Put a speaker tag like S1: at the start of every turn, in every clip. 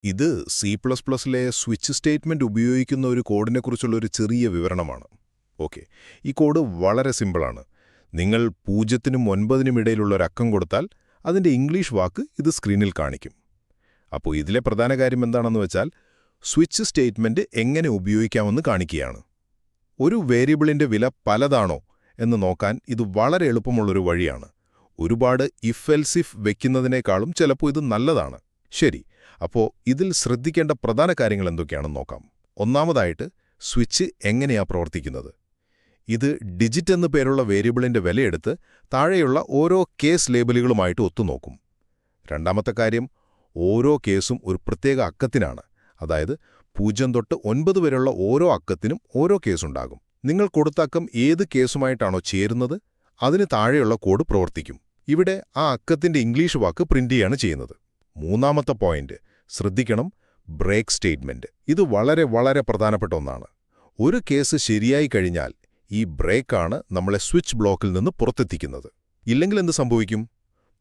S1: ഇത് C++ലെ switch statement ഉപയോഗിക്കുന്ന ഒരു കോഡിനെക്കുറിച്ചുള്ള ഒരു ചെറിയ വിവരണമാണ്. ഓക്കെ, ഈ കോഡ് വളരെ സിമ്പിളാണ്. നിങ്ങൾ 0നും 9നും ഇടയിലുള്ള ഒരു അക്കം കൊടുത്താൽ അതിന്റെ ഇംഗ്ലീഷ് വാക്ക് ഇത് സ്ക്രീനിൽ കാണിക്കും. അപ്പോൾ ഇതിലെ പ്രധാന കാര്യം എന്താണെന്ന് വെച്ചാൽ സ്വിച്ച് സ്റ്റേറ്റ്മെന്റ് എങ്ങനെ ഉപയോഗിക്കാമെന്ന് കാണിക്കുകയാണ്. ഒരു വേരിയബിളിന്റെ വില പലതാണോ എന്ന് നോക്കാൻ ഇത് വളരെ എളുപ്പമുള്ളൊരു വഴിയാണ്. ഒരുപാട് ഇഫ് എൽസ് ഇഫ് വെക്കുന്നതിനേക്കാളും ചിലപ്പോൾ ഇത് നല്ലതാണ്. ശരി, അപ്പോൾ ഇതിൽ ശ്രദ്ധിക്കേണ്ട പ്രധാന കാര്യങ്ങൾ എന്തൊക്കെയാണെന്ന് നോക്കാം. ഒന്നാമതായിട്ട്, സ്വിച്ച് എങ്ങനെയാ പ്രവർത്തിക്കുന്നത്. ഇത് ഡിജിറ്റ് എന്ന് പേരുള്ള വേരിയബിളിന്റെ വിലയെടുത്ത് താഴെയുള്ള ഓരോ കേസ് ലേബലുകളുമായിട്ട് ഒത്തുനോക്കും. രണ്ടാമത്തെ കാര്യം, ഓരോ കേസും ഒരു പ്രത്യേക അക്കത്തിനാണ്. അതായത് 0 തൊട്ട് 9 വരെയുള്ള ഓരോ അക്കത്തിനും ഓരോ കേസുണ്ടാകും. നിങ്ങൾ കൊടുത്ത അക്കം ഏത് കേസുമായിട്ടാണോ ചേരുന്നത് അതിന് താഴെയുള്ള കോഡ് പ്രവർത്തിക്കും. ഇവിടെ ആ അക്കത്തിന്റെ ഇംഗ്ലീഷ് വാക്ക് പ്രിന്റ് ചെയ്യാണ് ചെയ്യുന്നത്. മൂന്നാമത്തെ പോയിന്റ് ശ്രദ്ധിക്കണം, ബ്രേക്ക് സ്റ്റേറ്റ്മെന്റ്. ഇത് വളരെ വളരെ പ്രധാനപ്പെട്ട ഒന്നാണ്. ഒരു കേസ് ശരിയായി കഴിഞ്ഞാൽ ഈ ബ്രേക്കാണ് നമ്മളെ സ്വിച്ച് ബ്ലോക്കിൽ നിന്ന് പുറത്തെത്തിക്കുന്നത്. ഇല്ലെങ്കിൽ എന്ത് സംഭവിക്കും?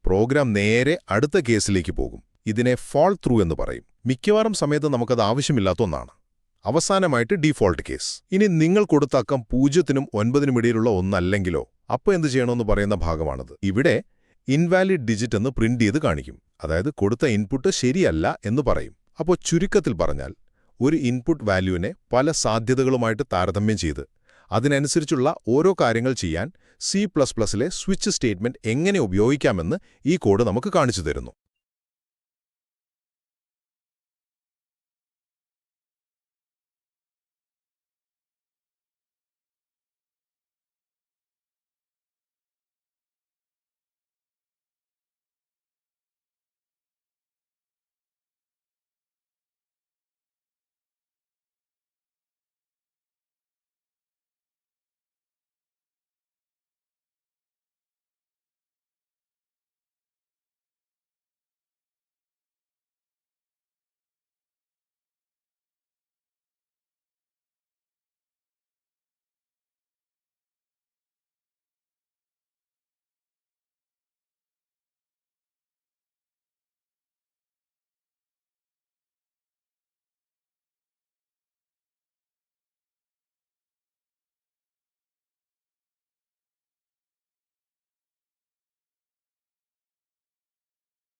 S1: പ്രോഗ്രാം നേരെ അടുത്ത കേസിലേക്ക് പോകും. ഇതിനെ ഫോൾ ത്രൂ എന്ന് പറയും. മിക്കവാറും സമയത്ത് നമുക്കത് ആവശ്യമില്ലാത്ത ഒന്നാണ്. അവസാനമായിട്ട് ഡീഫോൾട്ട് കേസ്. ഇനി നിങ്ങൾ കൊടുത്ത അക്കം 0നും 9നും ഇടയിലുള്ള ഒന്നല്ലെങ്കിലോ അപ്പോൾ എന്ത് ചെയ്യണമെന്ന് പറയുന്ന ഭാഗമാണത്. ഇവിടെ ഇൻവാലിഡ് ഡിജിറ്റ് എന്ന് പ്രിന്റ് ചെയ്ത് കാണിക്കും. അതായത് കൊടുത്ത ഇൻപുട്ട് ശരിയല്ല എന്ന് പറയും. അപ്പോൾ ചുരുക്കത്തിൽ പറഞ്ഞാൽ, ഒരു ഇൻപുട്ട് വാല്യൂവിനെ പല സാധ്യതകളുമായിട്ട് താരതമ്യം ചെയ്ത് അതിനനുസരിച്ചുള്ള ഓരോ കാര്യങ്ങൾ ചെയ്യാൻ C++ലെ സ്വിച്ച് സ്റ്റേറ്റ്മെന്റ് എങ്ങനെ ഉപയോഗിക്കാമെന്ന് ഈ കോഡ് നമുക്ക് കാണിച്ചു തരുന്നു.